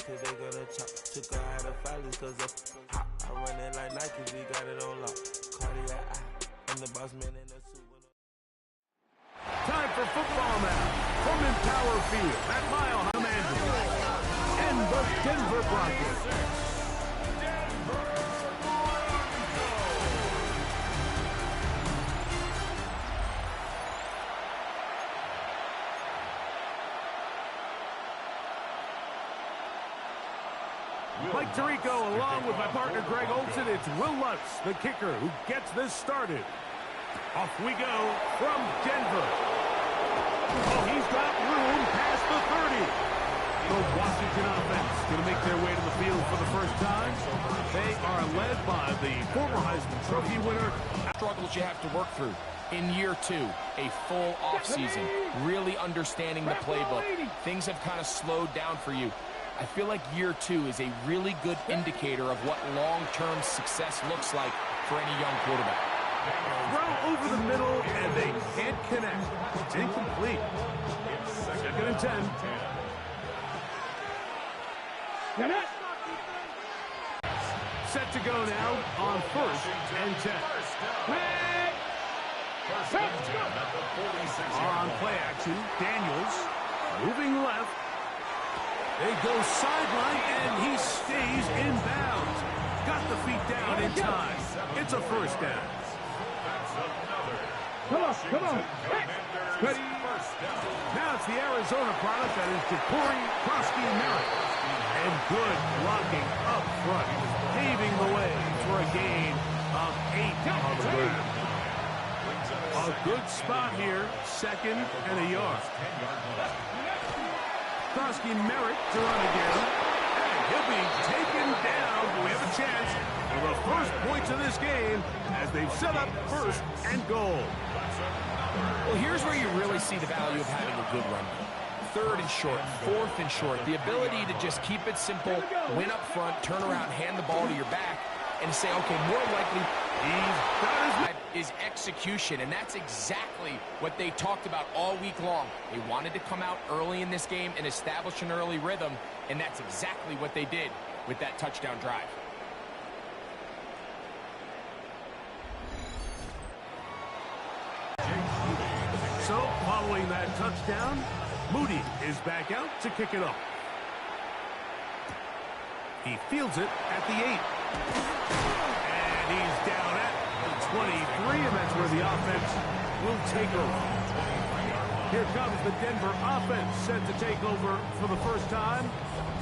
till they gonna chop. Took her out of filers cause of hot. I run it like Nike, we got it on lock. Cardiac eye, I'm the boss man in the suit. Time for football now. From Empower Field at Mile Commanders and the Denver Broncos. Mike Tirico along with my partner Greg Olson. It's Will Lutz, the kicker, who gets this started. Off we go from Denver. Oh, he's got room past the 30. The Washington offense going to make their way to the field for the first time. They are led by the former Heisman Trophy winner. Struggles you have to work through. In year 2, a full offseason, really understanding the playbook. Things have kind of slowed down for you. I feel like year 2 is a really good indicator of what long-term success looks like for any young quarterback. Throw over the middle, and they can't connect. It's incomplete. Second and 10. Set to go now on first and 10. On play action, Daniels moving left. They go sideline, and he stays in bounds. Got the feet down in time. It's a first down. Come on. Ready. Now it's the Arizona product that is Ja'Cory Merritt. And good blocking up front, paving the way for a gain of 8 on the ground. A good spot here, second and a yard. Merritt to run again. And he'll be taken down. But we have a chance for the first points of this game as they've set up first and goal. Well, here's where you really see the value of having a good run game. Third and short, fourth and short. The ability to just keep it simple, win up front, turn around, hand the ball to your back, and say, okay, more likely is execution, and that's exactly what they talked about all week long. They wanted to come out early in this game and establish an early rhythm, and that's exactly what they did with that touchdown drive. So, following that touchdown, Moody is back out to kick it off. He fields it at the 8. And he's down at the 23, and that's where the offense will take over. Here comes the Denver offense set to take over for the first time.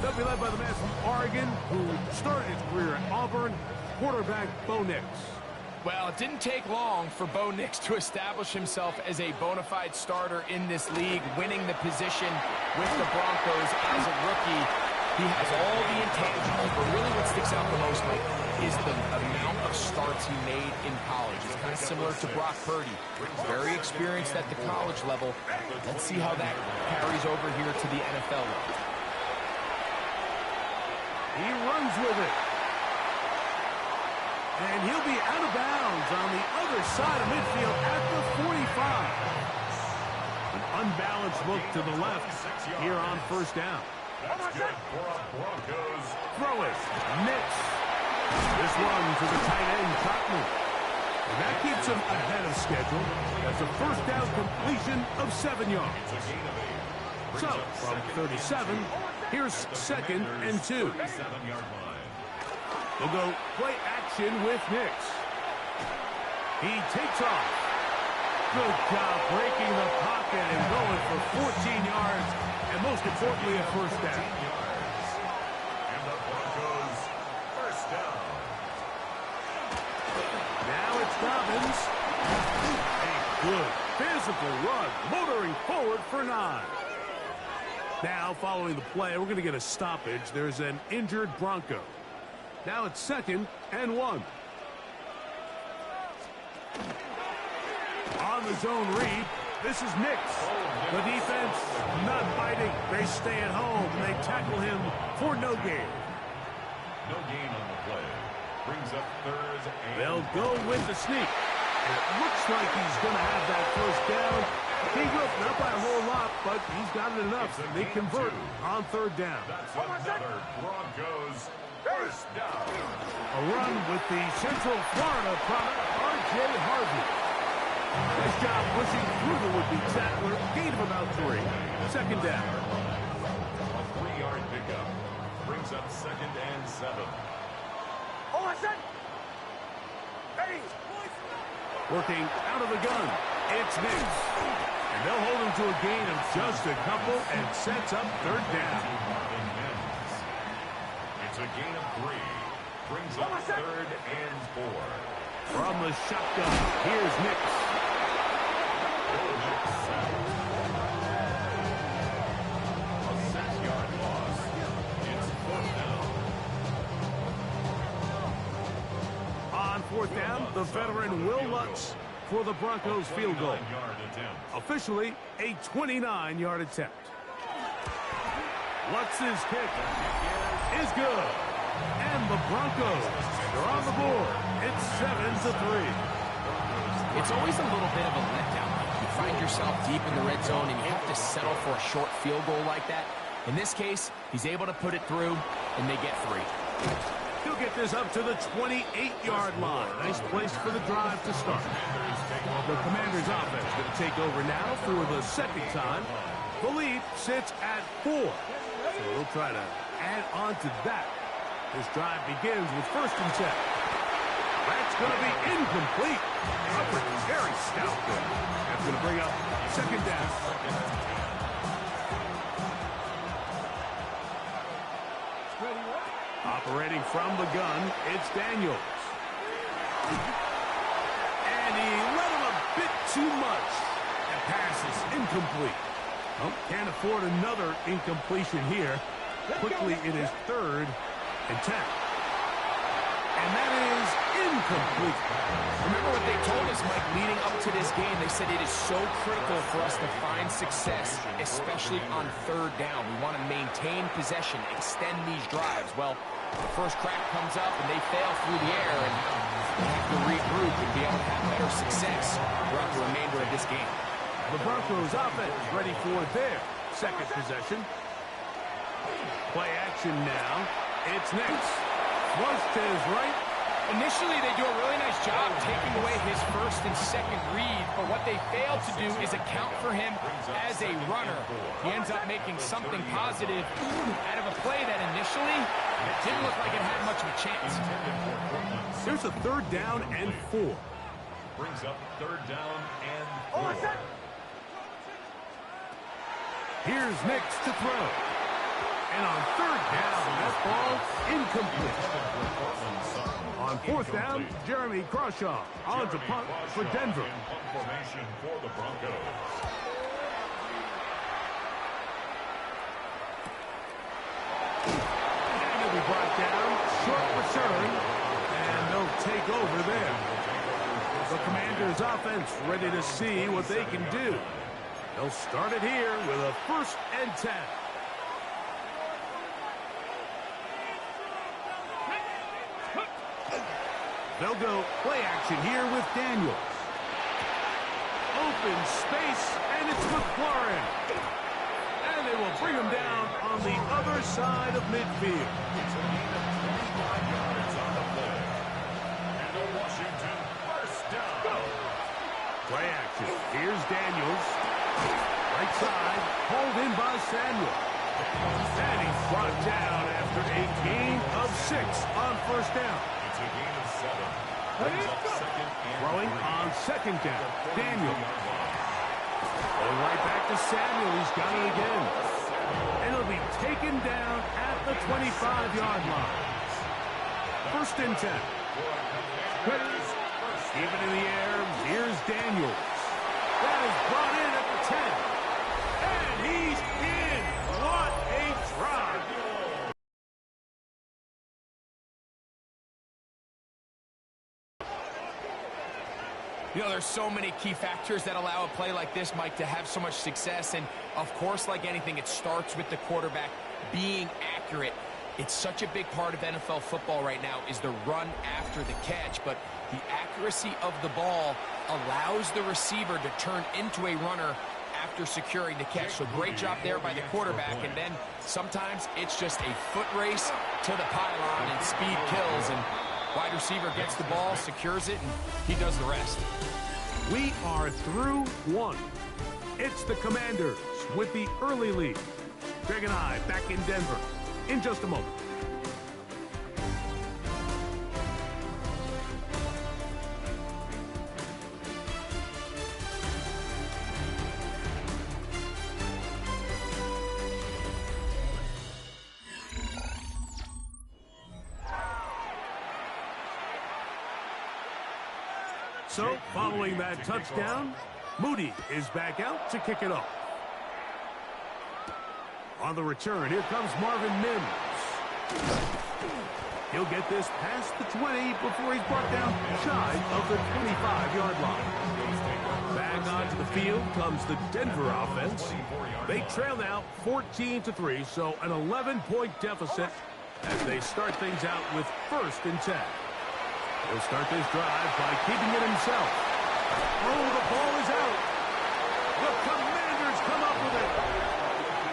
They'll be led by the man from Oregon who started his career at Auburn, quarterback Bo Nix. Well, it didn't take long for Bo Nix to establish himself as a bona fide starter in this league, winning the position with the Broncos as a rookie. He has all the intangibles, but really what sticks out the most, Mike, is the amount of starts he made in college. It's kind of similar to Brock Purdy. Very experienced at the college level. Let's see how that carries over here to the NFL level. He runs with it. And he'll be out of bounds on the other side of midfield at the 45. An unbalanced look to the left here on first down. That's good for a Broncos. Throw it. Nix. This one to the tight end, Cotton. And that keeps him ahead of schedule. That's a first down completion of 7 yards. So, from 37, here's second and 2. We'll go play action with Nix. He takes off. Good job breaking the pocket and going for 14 yards. And most importantly, a first down. And the Broncos first down. Now it's Dobbins. A good physical run, motoring forward for 9. Now, following the play, we're going to get a stoppage. There's an injured Bronco. Now it's second and 1. On the zone read, this is Nix. The defense not biting. They stay at home, and they tackle him for no gain. No gain on the play. Brings up third and... They'll go with the sneak. And it looks like he's going to have that first down. Big Rip, not by a whole lot, but he's got it enough. They convert on third down. That's another Broncos first down. A run with the Central Florida product, R.J. Harvey. Nice job pushing through the would-be tackler. Gain of about 3. Second down. A 3-yard pickup brings up 2nd and 7. Working out of the gun, it's Nix. And they'll hold him to a gain of just a couple and sets up third down. It's a gain of 3. Brings up 3rd and 4. From the shotgun, here's Nix. A 6-yard loss. It's 4th down. On 4th down, the veteran Will Lutz for the Broncos field goal. Officially, a 29-yard attempt. Lutz's kick is good. And the Broncos are on the board. It's 7-3. It's always a little bit of a letdown. You find yourself deep in the red zone and you have to settle for a short field goal like that. In this case, he's able to put it through, and they get 3. He'll get this up to the 28-yard line. Nice place for the drive to start. The Commanders' offense going to take over now for the second time. The lead sits at 4. So we'll try to add on to that. This drive begins with 1st and 10. That's going to be incomplete. Coverage very stout there. That's going to bring up 2nd down. Operating from the gun, it's Daniels. And he let him a bit too much. That pass is incomplete. Oh, can't afford another incompletion here. Quickly, it is 3rd and 10. And that is incomplete. Remember what they told us, Mike, leading up to this game. They said it is so critical for us to find success, especially on 3rd down. We want to maintain possession, extend these drives. Well, the first crack comes up, and they fail through the air, and they have to regroup and be able to have better success throughout the remainder of this game. The Broncos offense ready for their 2nd possession. Play action now. It's Nix. Once to his right. Initially, they do a really nice job taking away his 1st and 2nd read, but what they fail to do is account for him as a runner. He ends up making something positive out of a play that initially didn't look like it had much of a chance. Here's a 3rd down and 4. Brings up 3rd down and 4. Here's Nix to throw. And on 3rd down, that ball incomplete. On 4th down, Jeremy Crawshaw on to punt for Denver. Formation for the Broncos. And he'll be brought down. Short return. And they'll take over there. The Commanders' offense ready to see what they can do. They'll start it here with a 1st and 10. They'll go play action here with Daniels. Open space, and it's McLaurin. And they will bring him down on the other side of midfield. It's a gain of 25 yards on the play. And the Washington first down. Play action. Here's Daniels. Right side, hauled in by Samuel. And he's brought down after a gain of 6 on 1st down. It's a gain of 7. Brings up 2nd and Throwing 3. on 2nd down. Daniel. Going right back to Samuel. He's got it again. And he'll be taken down at the 25-yard line. 1st and 10. Even in the air, here's Daniels. That is brought in at the 10. And he's in. What a drive. You know, there's so many key factors that allow a play like this, Mike, to have so much success. And, of course, like anything, it starts with the quarterback being accurate. It's such a big part of NFL football right now is the run after the catch. But the accuracy of the ball allows the receiver to turn into a runner after securing the catch. So great job there by the quarterback. And then sometimes it's just a foot race to the pylon and speed kills. And wide receiver gets the ball, secures it, and he does the rest. We are through one. It's the Commanders with the early lead. Greg and I back in Denver in just a moment. So, following that touchdown, Moody is back out to kick it off. On the return, here comes Marvin Mims. He'll get this past the 20 before he's brought down shy of the 25-yard line. Back onto the field comes the Denver offense. They trail now 14-3, so an 11-point deficit as they start things out with 1st and 10. He'll start this drive by keeping it himself. Oh, the ball is out. The Commanders come up with it.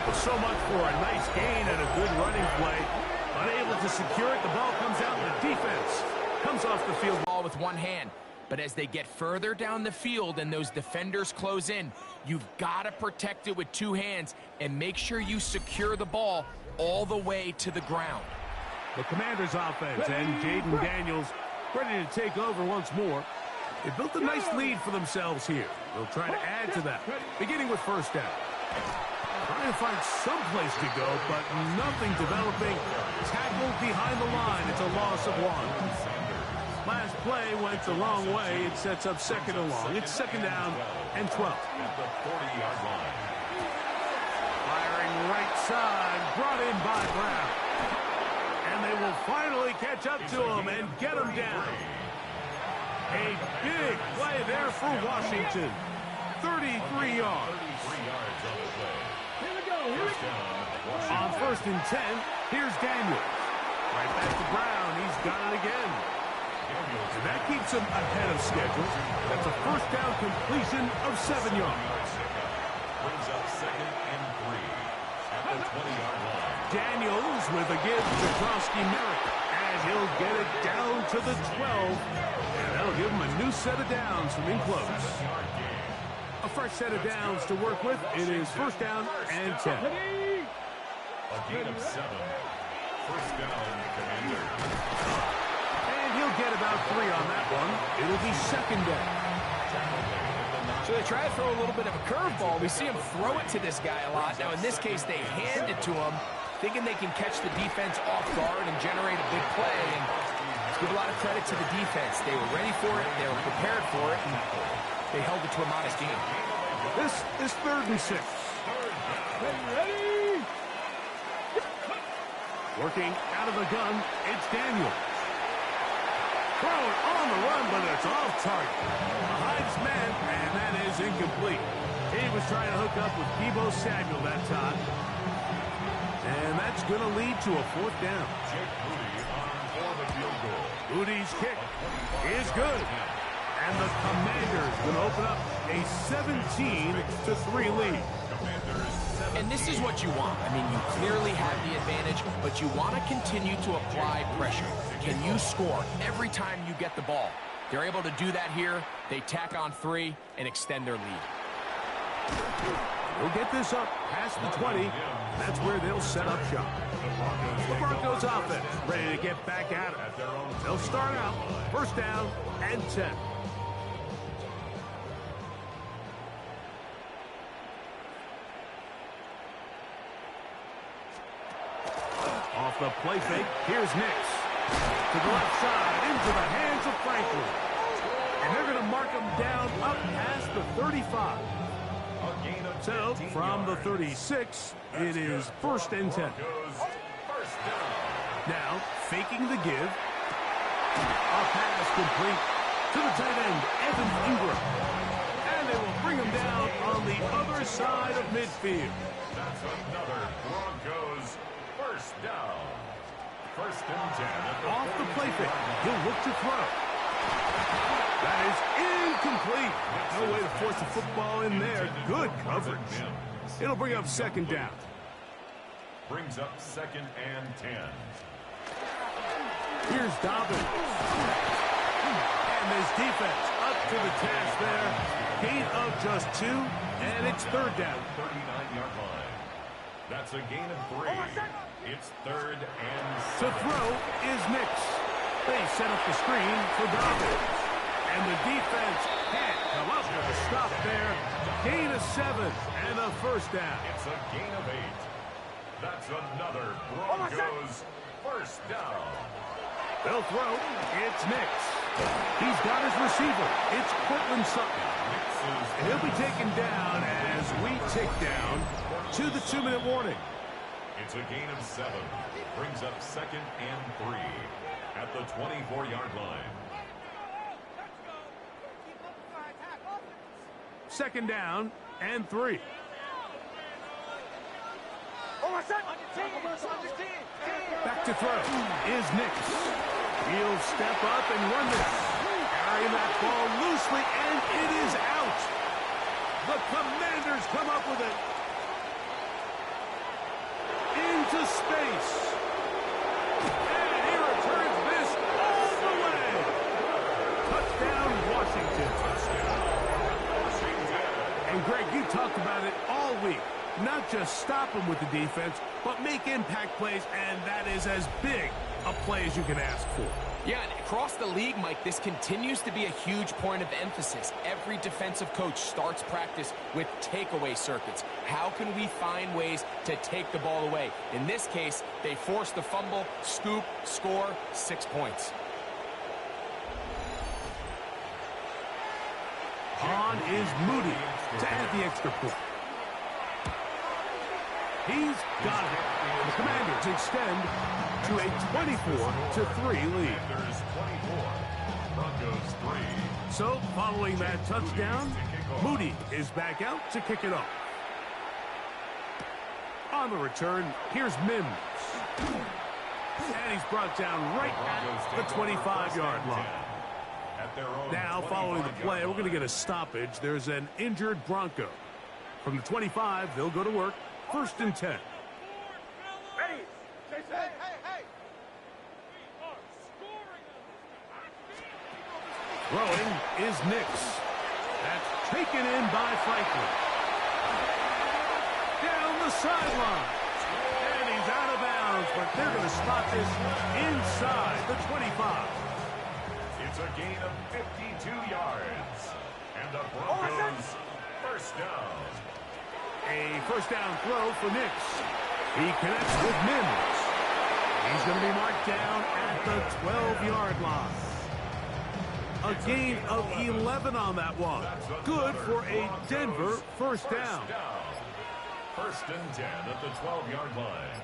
But so much for a nice gain and a good running play. Unable to secure it, the ball comes out and the defense comes off the field. Ball with one hand. But as they get further down the field and those defenders close in, you've got to protect it with 2 hands and make sure you secure the ball all the way to the ground. The Commanders offense and Jaden Daniels ready to take over once more. They built a nice lead for themselves here. They'll try to add to that, beginning with 1st down. Trying to find some place to go, but nothing developing. Tackled behind the line. It's a loss of 1. Last play went the wrong way. It sets up 2nd and long. It's 2nd down and 12. At the 40-yard line. Firing right side, brought in by Brown. And they will finally catch up to him and get him down. A big play there for Washington. 33 yards. On 1st and 10, here's Daniels. Right back to Brown. He's got it again. And that keeps him ahead of schedule. That's a 1st down completion of 7 yards. Brings up 2nd and 3 at the 20-yard line. Daniels with a give to Krosky-Merrick, and he'll get it down to the 12. And that'll give him a new set of downs from in close. A fresh set of downs to work with. It is 1st down and 10. A gain of 7. 1st down, Commander. And he'll get about 3 on that one. It'll be 2nd down. So they try to throw a little bit of a curveball. We see him throw it to this guy a lot. Now, in this case, they hand it to him, thinking they can catch the defense off guard and generate a big play. And let's give a lot of credit to the defense. They were ready for it. They were prepared for it. And they held it to a modest gain. This is 3rd and 6. Ready? Working out of the gun, it's Daniels. Throw it on the run, but it's off target. Behind his man, and that is incomplete. He was trying to hook up with Deebo Samuel that time. And that's going to lead to a 4th down. Jake Moody on for the field goal. Moody's kick is good. And the Commanders will open up a 17-3 lead. And this is what you want. I mean, you clearly have the advantage, but you want to continue to apply pressure. Can you score every time you get the ball? They're able to do that here. They tack on 3 and extend their lead. They'll get this up past the 20. That's where they'll set up shop. The Broncos offense ready to get back at it. They'll start out 1st down and 10. Off the play fake, here's Nix. To the left side, into the hands of Franklin. And they're going to mark him down up past the 35. So, from the 36, it is 1st and 10. Now, faking the give. A pass complete to the tight end, Evan Ingram. And they will bring him down on the other side of midfield. That's another Broncos 1st down. 1st and 10. Off the play fake, he'll look to throw. That is incomplete. No way to force the football in there. Good coverage. It'll bring up second down. Brings up 2nd and 10. Here's Dobbins. And his defense up to the task there. Gain of just 2, and it's 3rd down. 39-yard line. That's a gain of 3. It's 3rd and 7. To throw is Nix. They set up the screen for Dobbins. And the defense can't come up with a stop there. Gain of 7 and a 1st down. It's a gain of 8. That's another Broncos 1st down. They'll throw. It's Nix. He's got his receiver. It's Cortland Sutton. And he'll be taken down as we tick down to the 2-minute warning. It's a gain of 7. Brings up 2nd and 3 at the 24-yard line. 2nd down and 3. Back to throw is Nix. He'll step up and run this. Carrying that ball loosely, and it is out. The Commanders come up with it. Into space. And he returns this all the way. Touchdown, Washington. And Greg, you talked about it all week. Not just stop them with the defense, but make impact plays, and that is as big a play as you can ask for. Yeah, and across the league, Mike, this continues to be a huge point of emphasis. Every defensive coach starts practice with takeaway circuits. How can we find ways to take the ball away? In this case, they force the fumble, scoop, score, 6 points. On is Moody to add the extra point. He's got it. The Commanders extend to a 24-3 lead. There's 24. Broncos 3. So, following that touchdown, Moody is back out to kick it off. On the return, here's Mims. And he's brought down right at the 25-yard line. Now, following the play, we're going to get a stoppage. There's an injured Bronco. From the 25, they'll go to work. 1st and 10. Ready? Hey, hey. Throwing is Nix. That's taken in by Franklin. Down the sideline. And he's out of bounds, but they're going to spot this inside the 25. It's a gain of 52 yards. And the Broncos 1st down. A 1st down throw for Nix. He connects with Mims. He's going to be marked down at the 12-yard line. A gain of 11 on that one. Good for a Denver 1st down. 1st and 10 at the 12-yard line.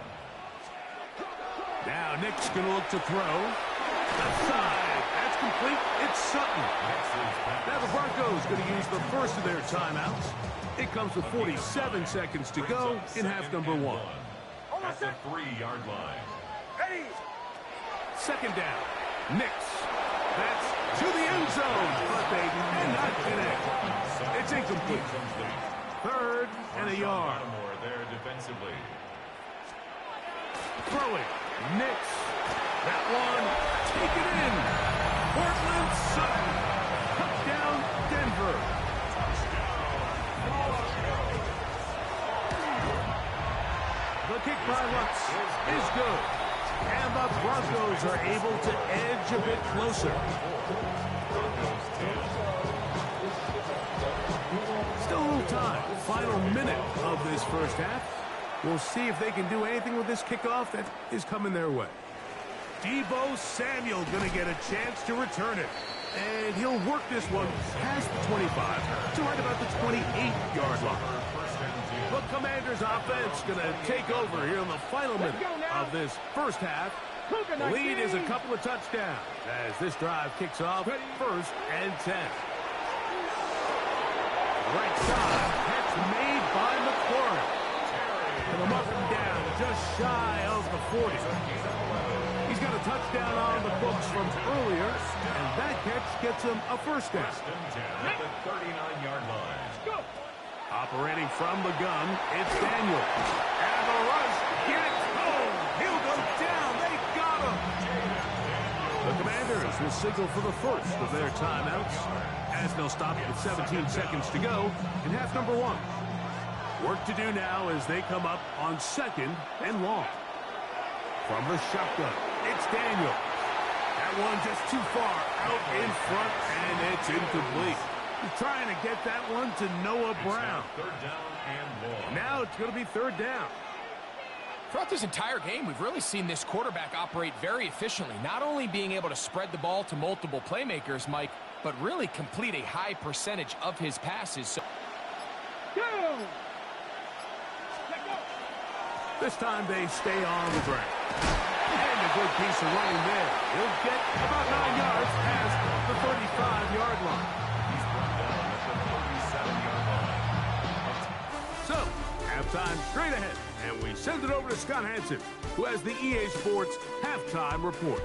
Now Nick's going to look to throw. Outside. That's complete. It's Sutton. Now the Broncos going to use the first of their timeouts. It comes with 47 seconds to go in half number 1. At the 3-yard line. Ready? 2nd down. Nix. That's to the end zone, but they cannot connect. It's incomplete. 3rd and a yard. There defensively. Throwing. Nix. That one taken in. Cortland Sutton. Touchdown, Denver. The kick by Lutz is good. And the Broncos are able to edge a bit closer. Still a little time. Final minute of this 1st half. We'll see if they can do anything with this kickoff that is coming their way. Deebo Samuel going to get a chance to return it. And he'll work this one past the 25 to right about the 28-yard line. The Commanders' offense going to take over here in the final minute of this 1st half. The lead is a couple of touchdowns as this drive kicks off 1st and 10. Right side, catch made by McLaurin. And the muffin down just shy of the 40. He's got a touchdown on the books from earlier, and that catch gets him a first down. First and 10 at the 39-yard line. Operating from the gun, it's Daniel. And the rush gets home. He'll go down. They got him. The Commanders will signal for the first of their timeouts as they'll stop with 17 seconds to go in half number 1. Work to do now as they come up on 2nd and long. From the shotgun, it's Daniel. That one just too far out in front, and it's incomplete. He's trying to get that one to Noah Brown. Third down and long. Now it's going to be third down. Throughout this entire game, we've really seen this quarterback operate very efficiently, not only being able to spread the ball to multiple playmakers, Mike, but really complete a high percentage of his passes. So this time they stay on the ground. And a good piece of running there. He'll get about 9 yards past the 35-yard line. He's brought down at the 37-yard line. So, halftime straight ahead. And we send it over to Scott Hansen, who has the EA Sports halftime report.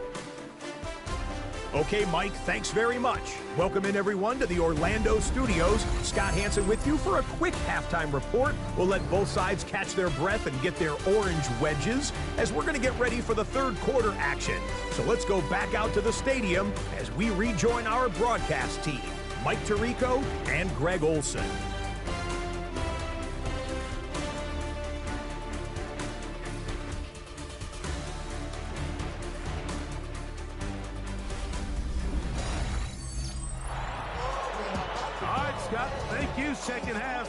Okay, Mike, thanks very much. Welcome in, everyone, to the Orlando studios. Scott Hansen with you for a quick halftime report. We'll let both sides catch their breath and get their orange wedges as we're going to get ready for the third quarter action. So let's go back out to the stadium as we rejoin our broadcast team, Mike Tirico and Greg Olson. Scott, thank you. Second half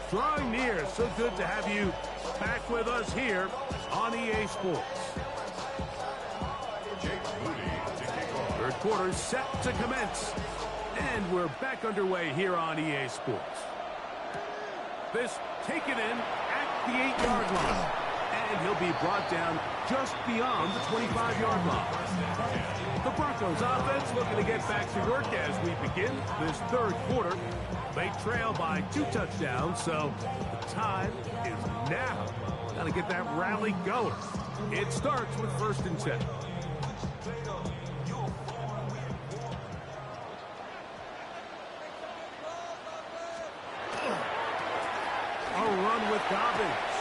drawing near. So good to have you back with us here on EA Sports. Third quarter set to commence. And we're back underway here on EA Sports. This taken in at the 8-yard line. And he'll be brought down just beyond the 25-yard line. The Broncos offense looking to get back to work as we begin this third quarter. They trail by 2 touchdowns, so the time is now. Got to get that rally going. It starts with 1st and 10. A run with Dobbins.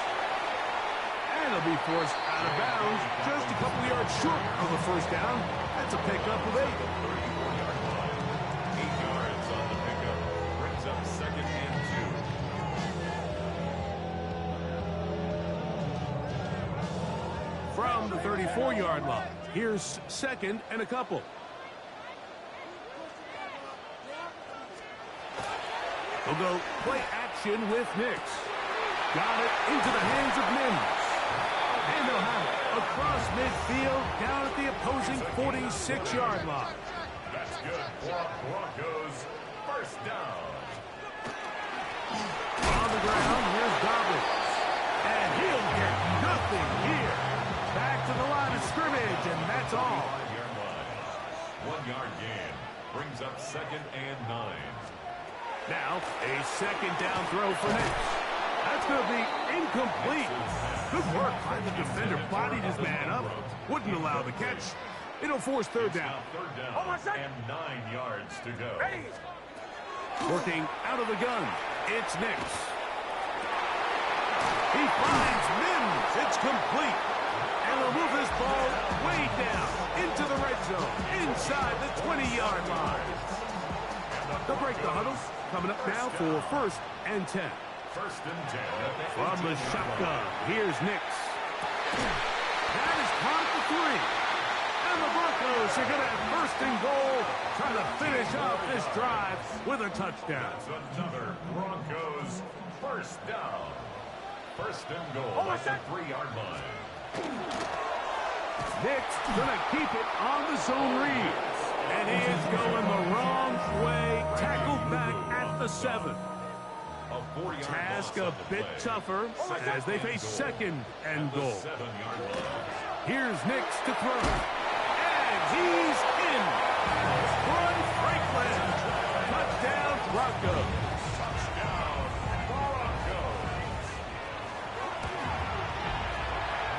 And he'll be forced out of bounds just a couple yards short of the first down. That's a pickup of 8. 8 yards on the pickup. Brings up 2nd and 2. From the 34-yard line, here's 2nd and a couple. He'll go play action with Nix. Got it into the hands of Mims. And they'll have it across midfield down at the opposing 46-yard line. That's good for Broncos. First down. On the ground, here's Dobbins. And he'll get nothing here. Back to the line of scrimmage, and that's all. 5-yard line. 1-yard gain. Brings up 2nd and 9. Now, a second down throw for Nix. That's going to be incomplete. Good work by the defender. Bodied his man up. Wouldn't allow the catch. It'll force third down. Third down and 9 yards to go. Working out of the gun, it's Nix. He finds Mims. It's complete. And he'll move this ball way down into the red zone, inside the 20-yard line. They'll break the huddle. Coming up now for 1st and 10. 1st and 10. From the shotgun, here's Nix. That is caught at the 3. And the Broncos are going to have 1st and goal, trying to finish off this drive with a touchdown. That's another Broncos first down. 1st and goal at the 3-yard line. Nix going to keep it on the zone read. And he is going the wrong way. Tackled back at the 7. Task a bit tougher as they face 2nd and goal. Here's Nix to throw. And he's in. Roy Franklin. Touchdown Broncos. Touchdown Broncos.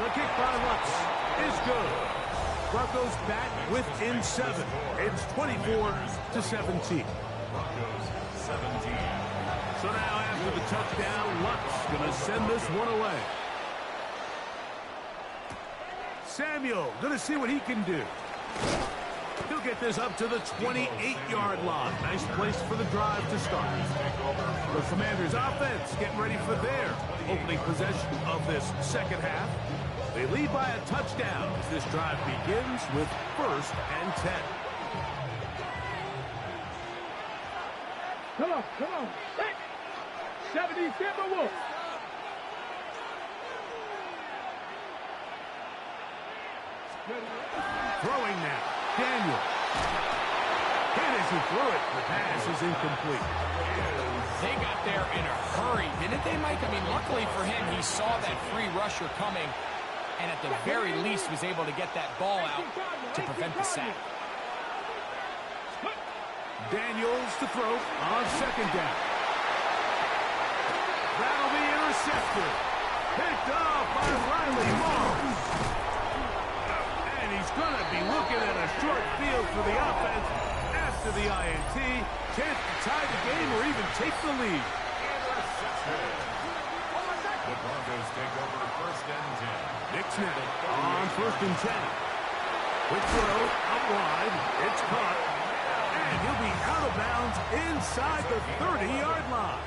The kick by Lutz is good. Broncos back within 7. It's 24-17. Broncos 17. So now after the touchdown, Lutz going to send this one away. Samuel going to see what he can do. He'll get this up to the 28-yard line. Nice place for the drive to start. The Commanders' offense getting ready for their opening possession of this second half. They lead by a touchdown as this drive begins with 1st and 10. Come on, come on. 70 Timberwolves. Throwing now. Daniel. Hit as he threw it. The pass is incomplete. They got there in a hurry, didn't they, Mike? I mean, luckily for him, he saw that free rusher coming, and at the very least was able to get that ball out to prevent the sack. Daniels to throw on 2nd down. That'll be intercepted. Picked off by Riley Moss. And he's going to be looking at a short field for the offense after the INT. Chance to tie the game or even take the lead. The Broncos take over 1st and 10. Nick Snap on 1st and 10. Quick throw out wide. It's caught. And he'll be out of bounds inside the 30-yard line.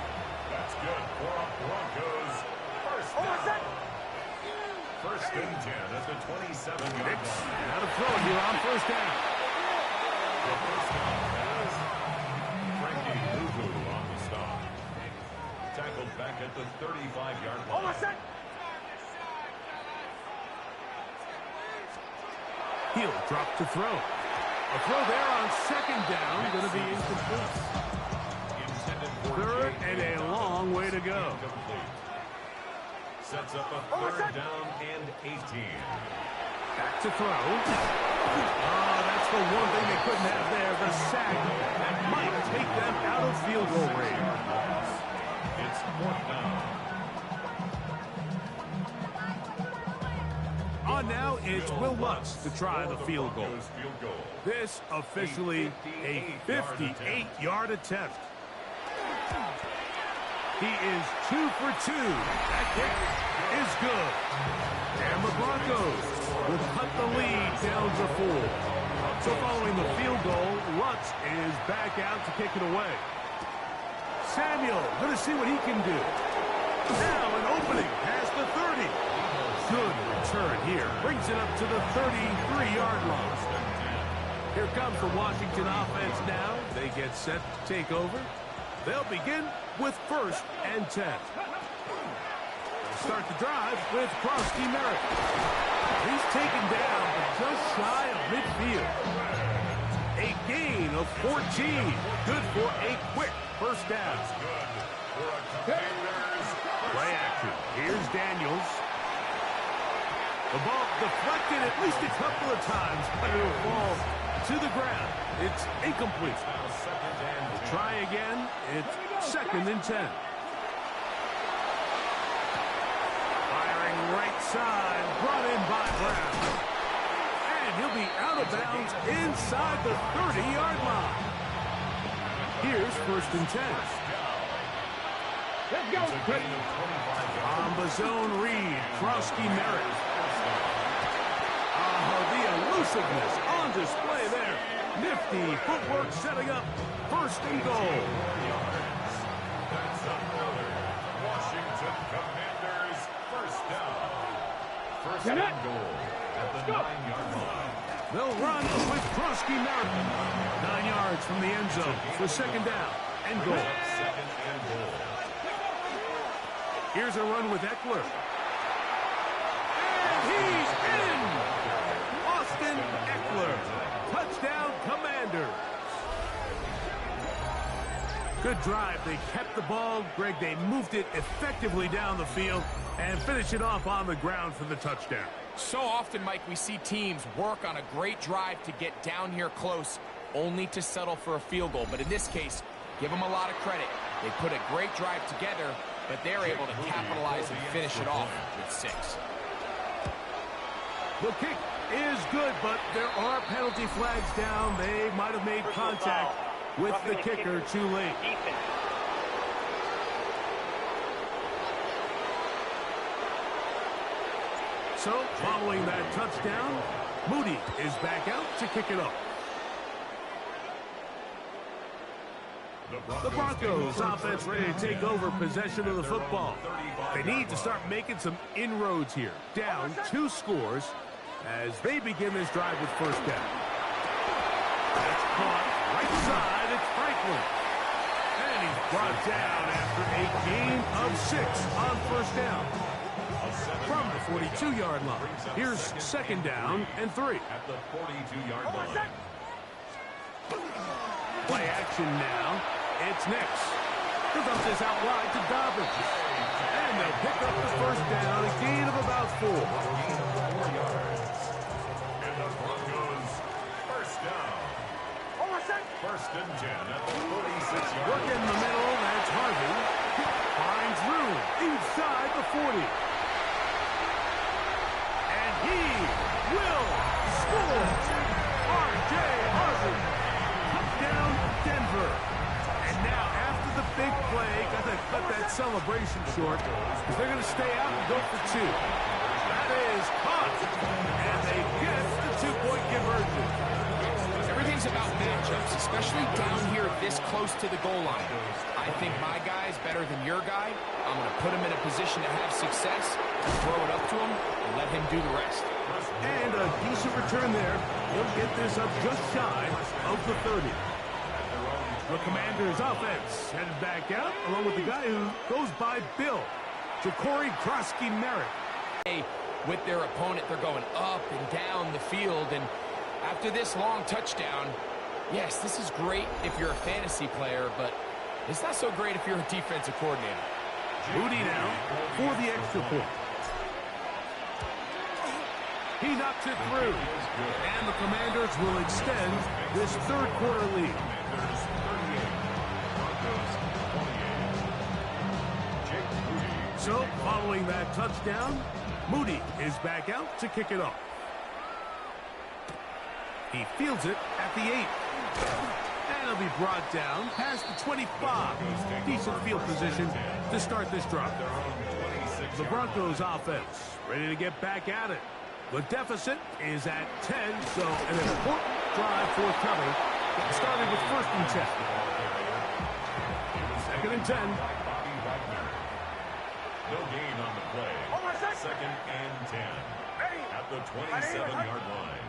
That's good for a Broncos 1st down. 1st and 10 at the 27-yard Nix line. out of throw here on 1st down. The 1st down pass. Frankie Luvu on the stop. Tackled back at the 35-yard line. He'll drop to throw. A throw there on 2nd down, going to be incomplete. Intended for 3rd and a long way to go. Incomplete. Sets up a 3rd down and 18. Back to throw. Oh, that's the one thing they couldn't have there, the sack that might take them out of field goal range. It's 4th down. On now, it's Will Lutz to try the field goal. Broncos field goal. This officially a 58-yard attempt. He is 2 for 2. That kick is good. And the Broncos will cut the lead down to 4. So following the field goal, Lutz is back out to kick it away. Samuel going to see what he can do. Now an opening past the 30. Good return here. Brings it up to the 33-yard line. Here comes the Washington offense now. They get set to take over. They'll begin with 1st and 10. Start the drive with Krosky Merritt. He's taken down just shy of midfield. A gain of 14. Good for a quick 1st down. Play action. Here's Daniels. The ball deflected at least a couple of times, but it'll fall to the ground. It's incomplete. We'll try again. It's 2nd and 10. Firing right side, brought in by Brown. And he'll be out of bounds inside the 30-yard line. Here's 1st and 10. Let's go. On the zone read, Krosky Merritt. The elusiveness on display there. Nifty footwork setting up 1st and goal. That's another Washington Commanders 1st down. 1st and goal at the 9-yard line. They'll run with Krosky Merritt. 9 yards from the end zone for 2nd down and goal. 2nd and goal. Here's a run with Eckler. And he's in! Austin Eckler. Touchdown, Commanders. Good drive. They kept the ball. Greg, they moved it effectively down the field and finished it off on the ground for the touchdown. So often, Mike, we see teams work on a great drive to get down here close, only to settle for a field goal. But in this case, give them a lot of credit. They put a great drive together, but they're able to capitalize and finish it off with 6. The kick is good, but there are penalty flags down. They might have made contact with the kicker too late. So, following that touchdown, Moody is back out to kick it off. The Broncos offense ready to take over possession of the football. They need to start making some inroads here. Down 2 scores as they begin this drive with first down. That's caught right side. It's Franklin. And he's brought down after a gain of 6 on first down. From the 42-yard line. Here's second down and 3. At the 42-yard line. Play action now. It's Nix. He'll dump this out wide to Dobbins. And they'll pick up the first down, a gain of about 4. And the Broncos first down. First and 10 at the 46-yard line. Look in the middle, that's Harvey. Finds room inside the 40. And he will score. R.J. Harvey. Touchdown, Denver. And now, after the big play, got to cut that celebration short because they're going to stay out and go for 2. That is caught. And they get the 2-point conversion. Everything's about matchups, especially down here this close to the goal line. I think my guy is better than your guy. I'm going to put him in a position to have success, throw it up to him, and let him do the rest. And a decent return there. He'll get this up just shy of the 30. The Commanders' offense headed back out, along with the guy who goes by Bill, Ja'Cory Krosky-Merritt. With their opponent, they're going up and down the field, and after this long touchdown, yes, this is great if you're a fantasy player, but it's not so great if you're a defensive coordinator. Moody now for the extra point. He knocks it through, and the Commanders will extend this third quarter lead. So, following that touchdown, Moody is back out to kick it off. He fields it at the 8. And he'll be brought down past the 25. Decent field position to start this drive. The Broncos offense ready to get back at it. The deficit is at 10, so an important drive forthcoming. Starting with first and 10. Second and 10. No gain on the play. Second and 10 at the 27-yard line.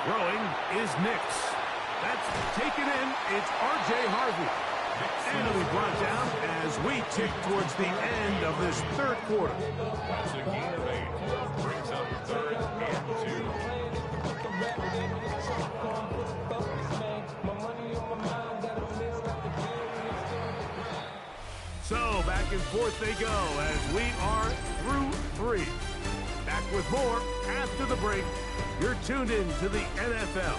Throwing is Nix. That's taken in. It's R.J. Harvey. And he'll be brought down as we tick towards the end of this third quarter. That's a gain of 8. Brings up third and 2. So back and forth they go as we are through 3. Back with more after the break. You're tuned in to the NFL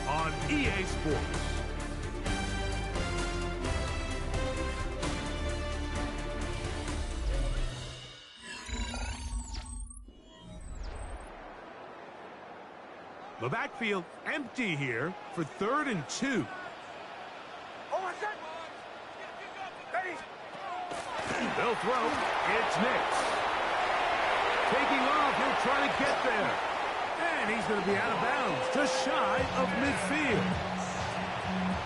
on EA Sports. The backfield empty here for third and 2. They'll throw. It's Nix. Taking off. He'll try to get there. And he's going to be out of bounds, just shy of midfield.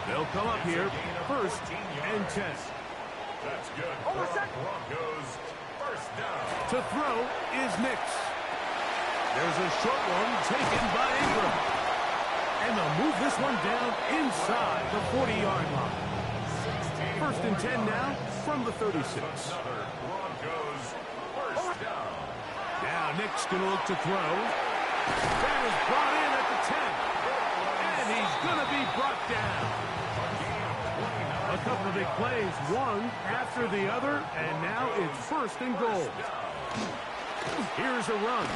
They'll come up here first and 10. That's good. Broncos first down. To throw is Nix. There's a short one taken by Ingram. And they'll move this one down inside the 40-yard line. First and 10 now from the 36. Broncos first down. Now Nick's going to look to throw. That is brought in at the 10. And he's going to be brought down. A couple of big plays, one after the other, and now it's first and goal. Here's a run.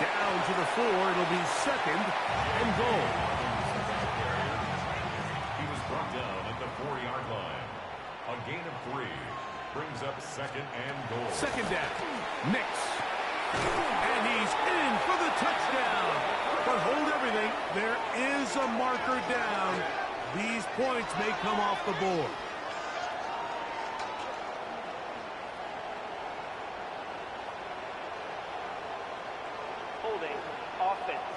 Down to the 4. It'll be second and goal. He was brought down at the 4-yard line. A gain of 3. Brings up second and goal. Second down. Nix. And he's in for the touchdown. But hold everything. There is a marker down. These points may come off the board. Holding offense.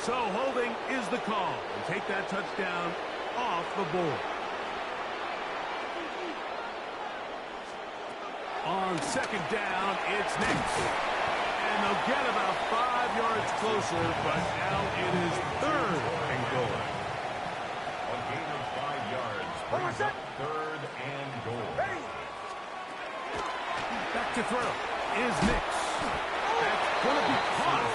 So holding is the call. And take that touchdown off the board. On second down, it's Nix. And they'll get about 5 yards closer, but now it is third and goal. A gain of 5 yards brings up third and goal. Back to throw is Nix. That's going to be caught.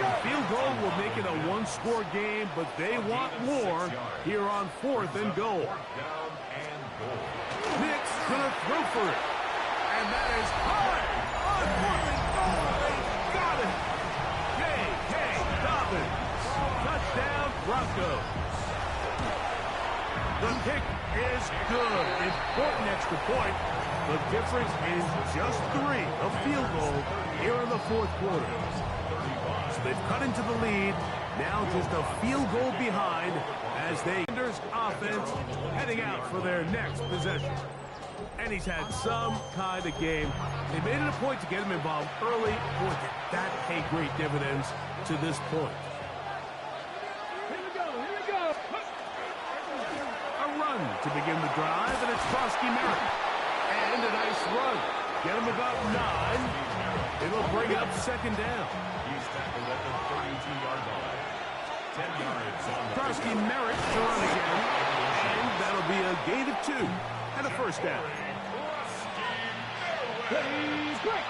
The field goal will make it a one-score game, but they want more here on fourth and goal. Down and goal. Nix going to throw for it. And that is high on fourth and goal. They got it. J.K. Dobbins. Touchdown, Broncos. The kick is good. Important extra point. The difference is just 3, a field goal here in the fourth quarter. So they've cut into the lead. Now just a field goal behind as they offense heading out for their next possession. And he's had some kind of game. They made it a point to get him involved early. Boy, did that pay great dividends to this point. Here we go, here we go. A run to begin the drive, and it's Krosky Merritt. And a nice run. Get him about 9. It'll bring up second down. He's tackled at the 32-yard line. 10 yards on the Krosky Merritt to run again. And that'll be a gain of 2 and a first down. He's quick.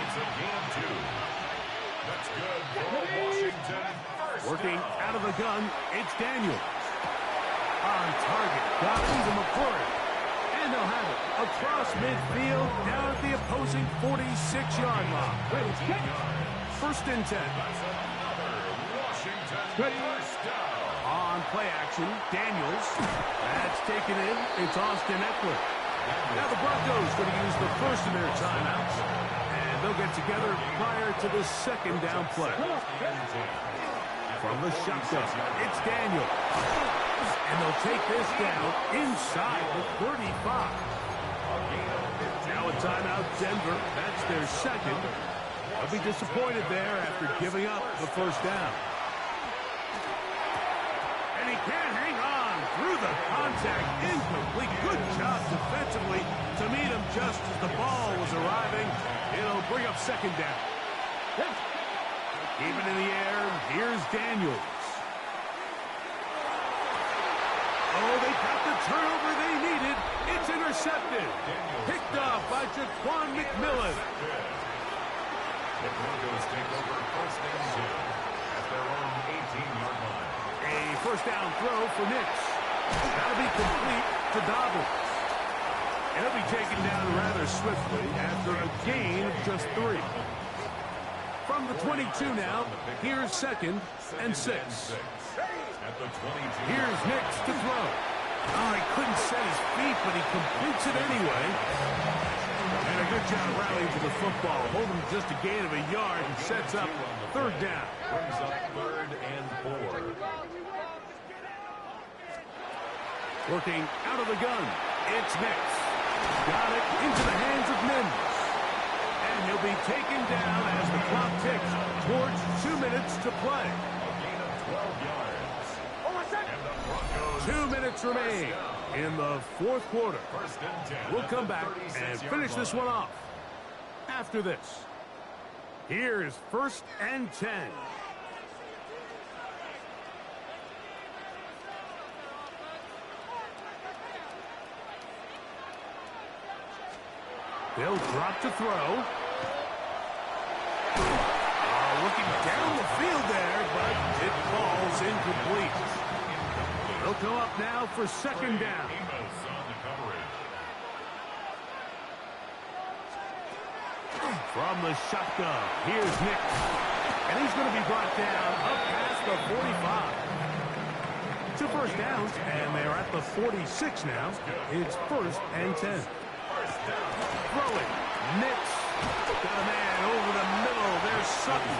It's a gain of 2. That's good for Washington. First Working down. out of the gun, it's Daniels. On target, Dobbins and McCoy. And they'll have it across midfield down at the opposing 46-yard line. First and 10. That's another Washington first down. On play action, Daniels. That's taken in. It's Austin Eckler. Now the Broncos going to use the first of their timeouts. And they'll get together prior to the second down play. From the shotgun, it's Daniels. And they'll take this down inside the 35. Now a timeout, Denver. That's their second. They'll be disappointed there after giving up the first down. And he can't hang on through the contact. Incomplete. Good job defensively to meet him just as the ball was arriving. It'll bring up second down. Even in the air, here's Daniels. Oh, they got the turnover they needed. It's intercepted. Picked up by Jaquan McMillan. The Broncos take over first and 10 at their own 18-yard line. A first down throw for Nix. That'll be complete to Dobbins. And he'll be taken down rather swiftly after a gain of just 3. From the 22 now, here's second and 6. At the 22. Here's Nix to throw. Oh, he couldn't set his feet, but he completes it anyway. And a good job rallying to the football. Holding just a gain of a yard and sets up third down. Brings up third and 4. Working out of the gun. It's Nix. Got it into the hands of Mims. And he'll be taken down as the clock ticks towards 2 minutes to play. A gain of 12 yards. And the Broncos 2 minutes remain in the fourth quarter. first and 10. We'll come back and finish this one off after this. Here's first and 10. They'll drop to throw. Looking down the field there, but it falls incomplete. They'll come up now for second down. Amos on the coverage. From the shotgun, here's Nix. And he's going to be brought down up past the 45. 2 first downs, and they're at the 46 now. It's 1st and 10. Throwing. Nix. Got a man over the middle. There's Sutton.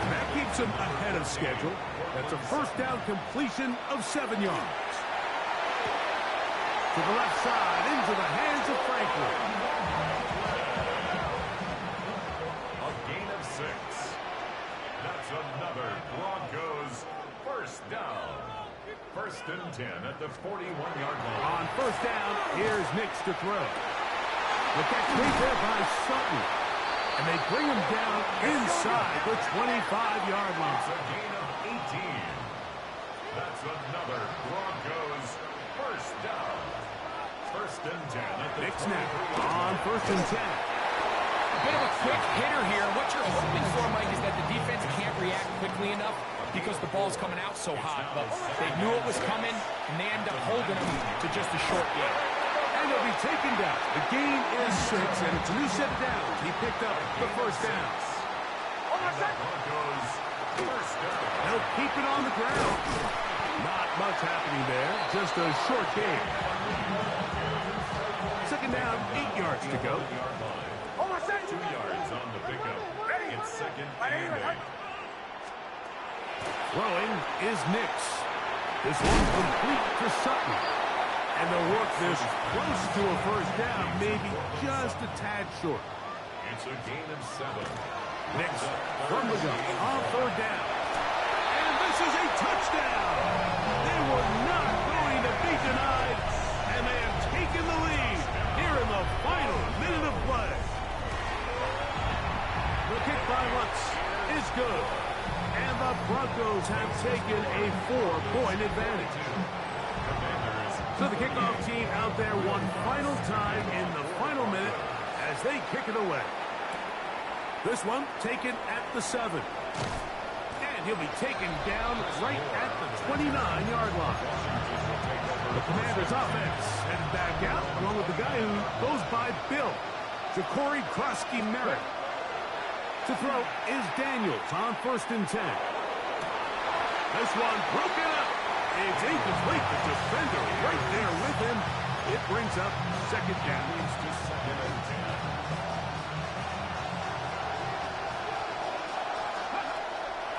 And that keeps him ahead of schedule. That's a first down completion of 7 yards. To the left side, into the hands of Franklin. A gain of 6. That's another Broncos first down. 1st and 10 at the 41-yard line. On first down, here's Nix to throw. Look at great there by Sutton. And they bring him down inside the 25-yard line. It's a gain of 18. That's another Broncos first down. 1st and 10 at the Nix now on 1st and 10. A bit of a quick hitter here. What you're hoping for, Mike, is that the defense can't react quickly enough because the ball's coming out so hot. But they knew it was coming, and they end up holding him to just a short game. And he'll be taken down. The gain is 6, and it's a new set of downs. He picked up the first down. Broncos first down. They'll keep it on the ground. Not much happening there. Just a short game. 2nd down, 8 yards to go. 2 yards on the pickup. It's 2nd and 8. Throwing is Nix. This one's complete to Sutton. And they'll work this close to a first down, maybe just a tad short. It's a gain of 7. Nix from the gun on 3rd down. And this is a touchdown. They were not going to be denied, and they have taken the lead here in the final minute of play. The kick by Lutz is good, and the Broncos have taken a 4-point advantage. So the kickoff team out there one final time in the final minute as they kick it away. This one taken at the 7. And he'll be taken down right at the 29-yard line. The Commanders' offense headed back out along with the guy who goes by Bill, Ja'Cory Krosky-Merritt. To throw is Daniels on 1st and 10. This one broken up. It's incomplete. The defender right there with him. It brings up 2nd down.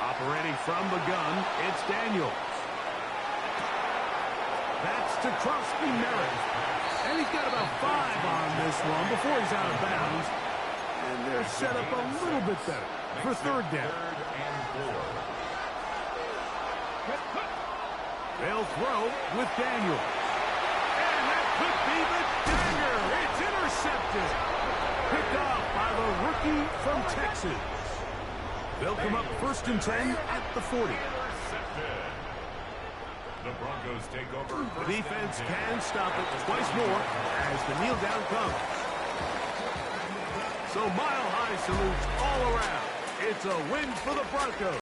Operating from the gun, it's Daniels. That's to Krosky-Merritt. And he's got about 5 on this one before he's out of bounds. And they're set up a little bit better for 3rd down. 3rd and 4. They'll throw with Daniels. And that could be the dagger. It's intercepted. Picked off by the rookie from Texas. They'll come up 1st and 10 at the 40. The Broncos take over. The defense can stop it twice more as the kneel down comes. So mile-high salutes all around. It's a win for the Broncos.